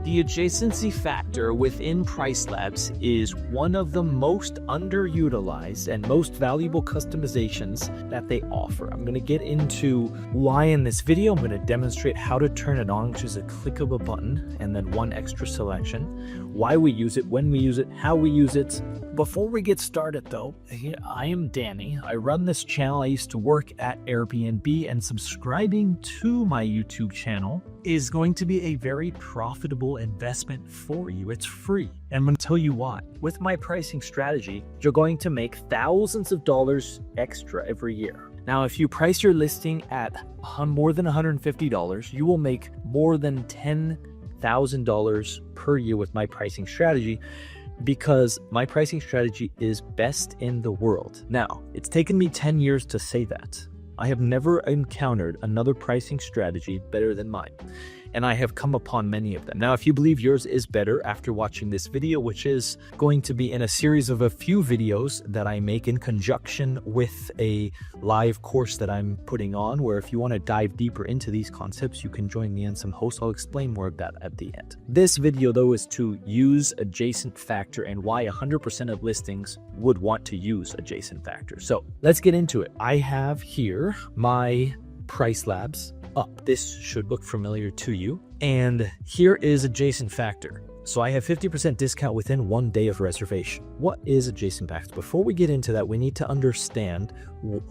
The adjacency factor within PriceLabs is one of the most underutilized and most valuable customizations that they offer. I'm going to get into why in this video. I'm going to demonstrate how to turn it on, which is a click of a button and then one extra selection, why we use it, when we use it, how we use it. Before we get started though, I am Danny. I run this channel. I used to work at Airbnb, and subscribing to my YouTube channel is going to be a very profitable investment for you. It's free. And I'm going to tell you why. With my pricing strategy, you're going to make thousands of dollars extra every year. Now, if you price your listing at more than $150, you will make more than $10,000 per year with my pricing strategy, because my pricing strategy is best in the world. Now, it's taken me 10 years to say that. I have never encountered another pricing strategy better than mine, and I have come upon many of them. Now, if you believe yours is better after watching this video, which is going to be in a series of a few videos that I make in conjunction with a live course that I'm putting on, where if you want to dive deeper into these concepts, you can join me and some hosts. I'll explain more of that at the end. This video, though, is to use adjacent factor and why 100% of listings would want to use adjacent factor. So let's get into it. I have here my PriceLabs up. This should look familiar to you. And here is adjacent factor. So I have 50% discount within 1 day of reservation. What is adjacent factor? Before we get into that, we need to understand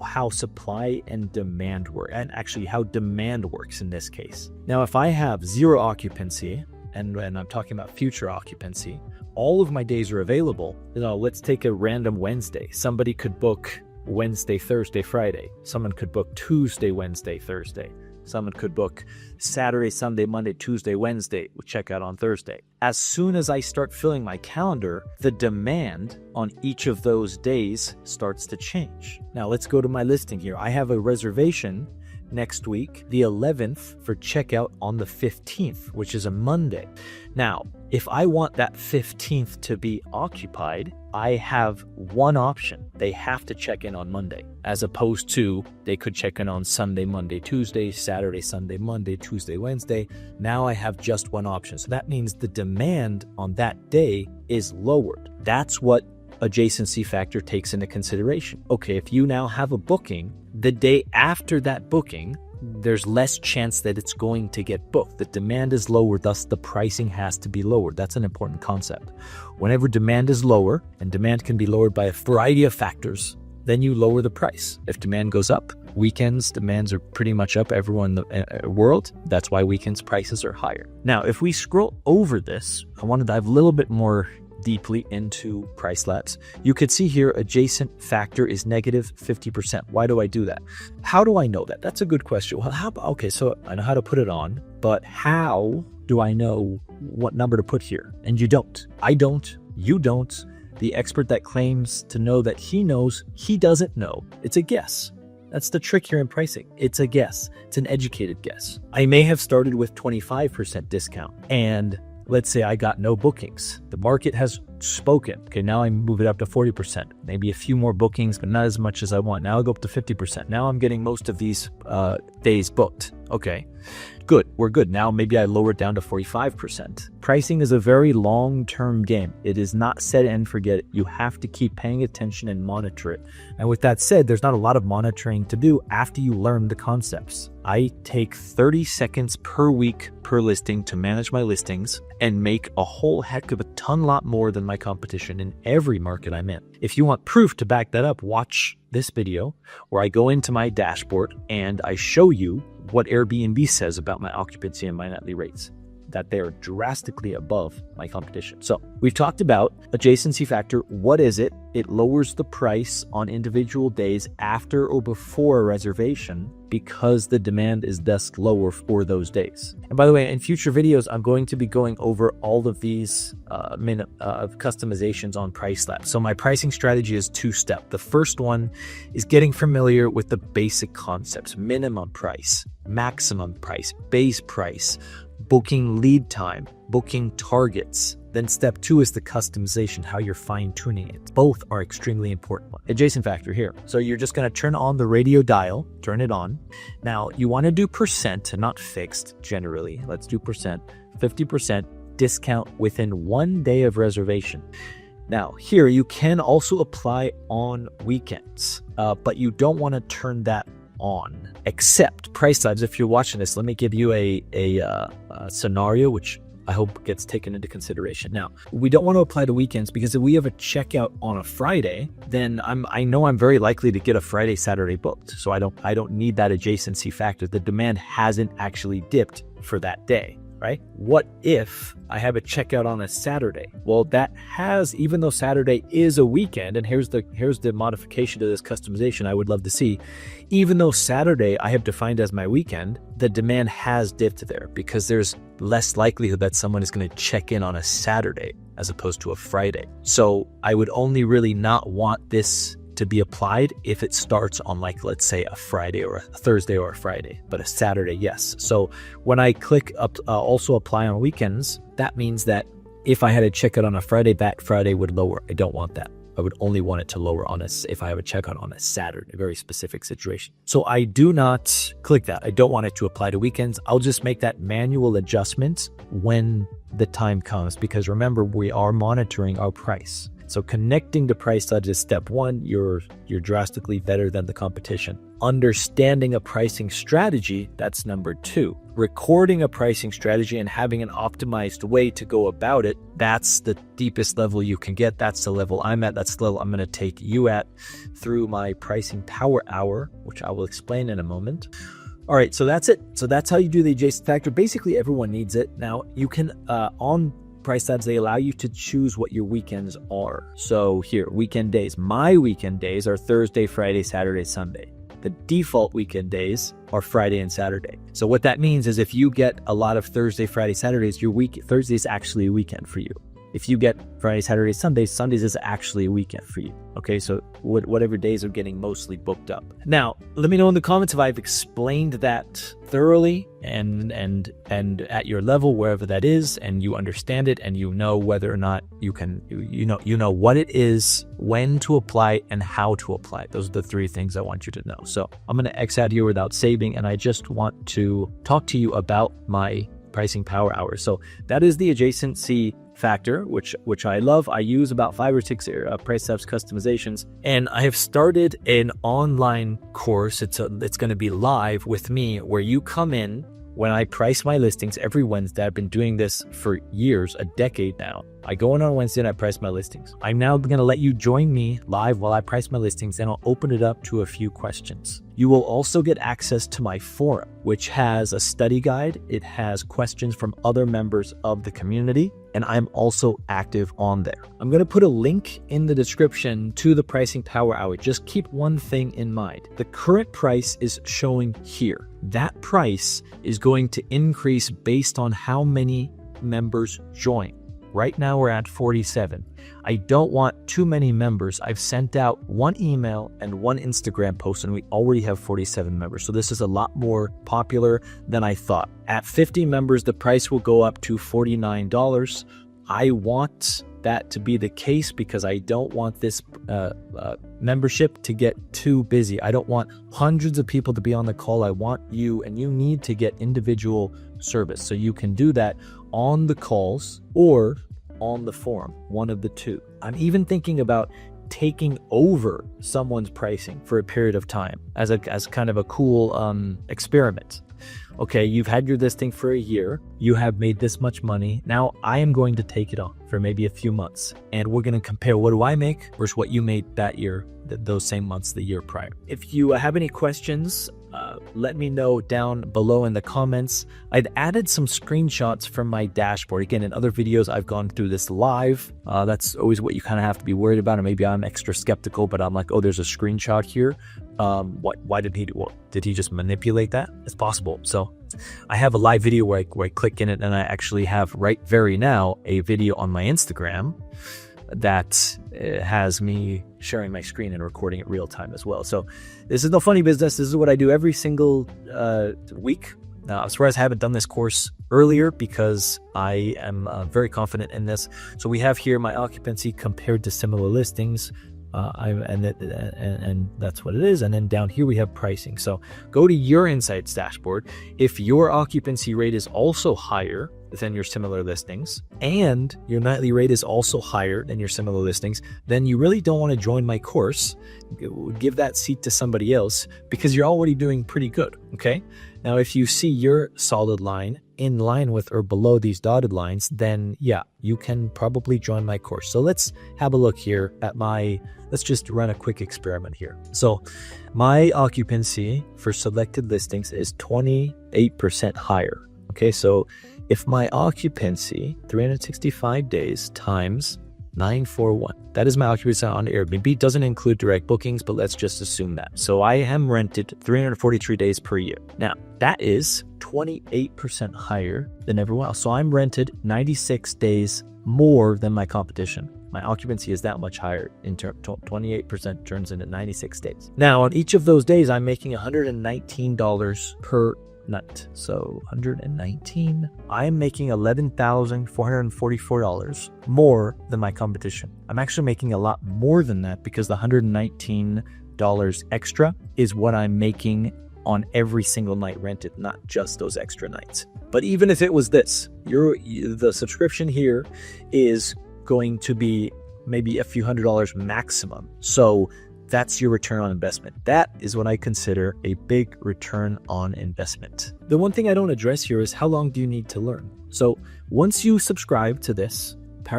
how supply and demand work, and actually how demand works in this case. Now, if I have zero occupancy, and when I'm talking about future occupancy, all of my days are available. Let's take a random Wednesday. Somebody could book Wednesday, Thursday, Friday. Someone could book Tuesday, Wednesday, Thursday. Someone could book Saturday, Sunday, Monday, Tuesday, Wednesday, with checkout on Thursday. As soon as I start filling my calendar, the demand on each of those days starts to change. Now let's go to my listing here. I have a reservation next week, the 11th, for checkout on the 15th, which is a Monday. Now, if I want that 15th to be occupied, I have one option. They have to check in on Monday, as opposed to they could check in on Sunday, Monday, Tuesday, Saturday, Sunday, Monday, Tuesday, Wednesday. Now I have just one option. So that means the demand on that day is lowered. That's what adjacency factor takes into consideration. Okay, if you now have a booking, the day after that booking, there's less chance that it's going to get booked. The demand is lower, thus the pricing has to be lowered. That's an important concept. Whenever demand is lower, and demand can be lowered by a variety of factors, then you lower the price. If demand goes up, weekends demands are pretty much up everywhere in the world. That's why weekends prices are higher. Now, if we scroll over this, I want to dive a little bit more deeply into PriceLabs. You could see here adjacent factor is negative 50%. Why do I do that? How do I know that? That's a good question. Well, okay, so I know how to put it on, but how do I know what number to put here? And you don't. I don't. You don't. The expert that claims to know that he knows, he doesn't know. It's a guess. That's the trick here in pricing. It's a guess. It's an educated guess. I may have started with 25% discount, and let's say I got no bookings. The market has spoken. Okay, now I move it up to 40%. Maybe a few more bookings, but not as much as I want. Now I'll go up to 50%. Now I'm getting most of these days booked. Okay, good. We're good. Now maybe I lower it down to 45%. Pricing is a very long-term game. It is not set and forget it. You have to keep paying attention and monitor it. And with that said, there's not a lot of monitoring to do after you learn the concepts. I take 30 seconds per week per listing to manage my listings and make a whole heck of a lot more than my competition in every market I'm in. If you want proof to back that up, watch this video where I go into my dashboard and I show you what Airbnb says about my occupancy and my nightly rates, that they're drastically above my competition. So we've talked about adjacency factor. What is it? It lowers the price on individual days after or before a reservation because the demand is thus lower for those days. And by the way, in future videos, I'm going to be going over all of these customizations on PriceLabs. So my pricing strategy is two-step. The first one is getting familiar with the basic concepts: minimum price, maximum price, base price, booking lead time, booking targets. Then step two is the customization, how you're fine-tuning it. Both are extremely important. Adjacent factor here. So you're just going to turn on the radio dial, turn it on. Now you want to do percent, not fixed generally. Let's do percent, 50%. discount within 1 day of reservation. Now, here you can also apply on weekends, but you don't want to turn that on. Except PriceLabs, if you're watching this, let me give you a scenario which I hope gets taken into consideration. Now, we don't want to apply to weekends because if we have a checkout on a Friday, then I know I'm very likely to get a Friday, Saturday booked. So I don't need that adjacency factor. The demand hasn't actually dipped for that day, right? What if I have a checkout on a Saturday? Well, that has, even though Saturday is a weekend, and here's the modification to this customization I would love to see. Even though Saturday I have defined as my weekend, the demand has dipped there because there's less likelihood that someone is going to check in on a Saturday as opposed to a Friday. So I would only really not want this to be applied if it starts on, like, let's say a Friday or a Thursday or a Friday, but a Saturday, yes. So when I click up, also apply on weekends, that means that if I had a checkout on a Friday, that Friday would lower. I don't want that. I would only want it to lower on if I have a checkout on a Saturday, a very specific situation. So I do not click that. I don't want it to apply to weekends. I'll just make that manual adjustment when the time comes, because remember, we are monitoring our price. So connecting to PriceLabs is step one. You're drastically better than the competition. Understanding a pricing strategy, that's number two. Recording a pricing strategy and having an optimized way to go about it, that's the deepest level you can get. That's the level I'm at. That's the level I'm going to take you at through my pricing power hour, which I will explain in a moment. All right, so that's it. So that's how you do the adjacent factor. Basically, everyone needs it. Now, you can, on PriceLabs, they allow you to choose what your weekends are. So here, weekend days. My weekend days are Thursday, Friday, Saturday, Sunday. The default weekend days are Friday and Saturday. So what that means is if you get a lot of Thursday, Friday, Saturdays, Thursday is actually a weekend for you. If you get Friday, Saturday, Sundays is actually a weekend for you. Okay, so whatever days are getting mostly booked up. Now, let me know in the comments if I've explained that thoroughly and at your level, wherever that is, and you understand it, and you know whether or not you know what it is, when to apply, and how to apply it. Those are the three things I want you to know. So I'm going to X out here without saving, and I just want to talk to you about my pricing power hour. So that is the adjacency factor, which I love. I use about 5 or 6 PriceLabs customizations, and I have started an online course. It's going to be live with me, where you come in when I price my listings every Wednesday. I've been doing this for years, a decade now. I go in on Wednesday and I price my listings. I'm now going to let you join me live while I price my listings, and I'll open it up to a few questions. You will also get access to my forum, which has a study guide. It has questions from other members of the community, and I'm also active on there. I'm going to put a link in the description to the pricing power hour. Just keep one thing in mind. The current price is showing here. That price is going to increase based on how many members join. Right now we're at 47. I don't want too many members. I've sent out 1 email and 1 Instagram post, and we already have 47 members. So this is a lot more popular than I thought. At 50 members, the price will go up to $49. I want that to be the case because I don't want this membership to get too busy. I don't want hundreds of people to be on the call. I want you, and you need to get individual service. So you can do that on the calls or on the forum, one of the two. I'm even thinking about taking over someone's pricing for a period of time as kind of a cool experiment. Okay, you've had your listing for a year. You have made this much money. Now I am going to take it on for maybe a few months, and we're going to compare what do I make versus what you made that year, those same months the year prior. If you have any questions, let me know down below in the comments. I've added some screenshots from my dashboard. Again, in other videos, I've gone through this live. That's always what you kind of have to be worried about. And maybe I'm extra skeptical, but I'm like, oh, there's a screenshot here. Why did he do? Well, did he just manipulate that? It's possible. So I have a live video where I click in it, and I actually have right very now a video on my Instagram that has me sharing my screen and recording it real time as well. So this is no funny business. This is what I do every single week. Now, as far as I haven't done this course earlier because I am very confident in this. So we have here my occupancy compared to similar listings. And that's what it is. And then down here we have pricing. So go to your insights dashboard. If your occupancy rate is also higher than your similar listings, and your nightly rate is also higher than your similar listings, then you really don't want to join my course. Give that seat to somebody else because you're already doing pretty good, okay? Now, if you see your solid line in line with or below these dotted lines, then yeah, you can probably join my course. So let's have a look here at let's just run a quick experiment here. So my occupancy for selected listings is 28% higher. Okay, so if my occupancy 365 days times 941, that is my occupancy on Airbnb. It doesn't include direct bookings, but let's just assume that. So I am rented 343 days per year. Now that is 28% higher than everyone else. So I'm rented 96 days more than my competition. My occupancy is that much higher. 28% turns into 96 days. Now on each of those days, I'm making $119 per night. So 119, I'm making $11,444 more than my competition. I'm actually making a lot more than that because the $119 extra is what I'm making on every single night rented, not just those extra nights. But even if it was this, the subscription here is going to be maybe a few $100s maximum. So that's your return on investment. That is what I consider a big return on investment. The one thing I don't address here is how long do you need to learn? So once you subscribe to this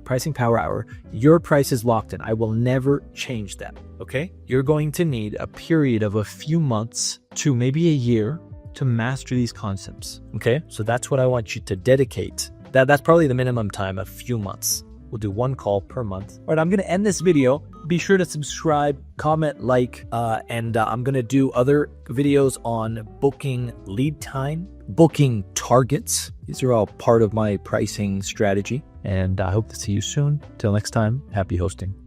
Pricing Power Hour, your price is locked in. I will never change that, okay? You're going to need a period of a few months to maybe a year to master these concepts, okay? So that's what I want you to dedicate. That's probably the minimum time, a few months. We'll do one call per month. All right, I'm going to end this video. Be sure to subscribe, comment, like, and I'm going to do other videos on booking lead time, booking targets. These are all part of my pricing strategy. And I hope to see you soon. Till next time, happy hosting.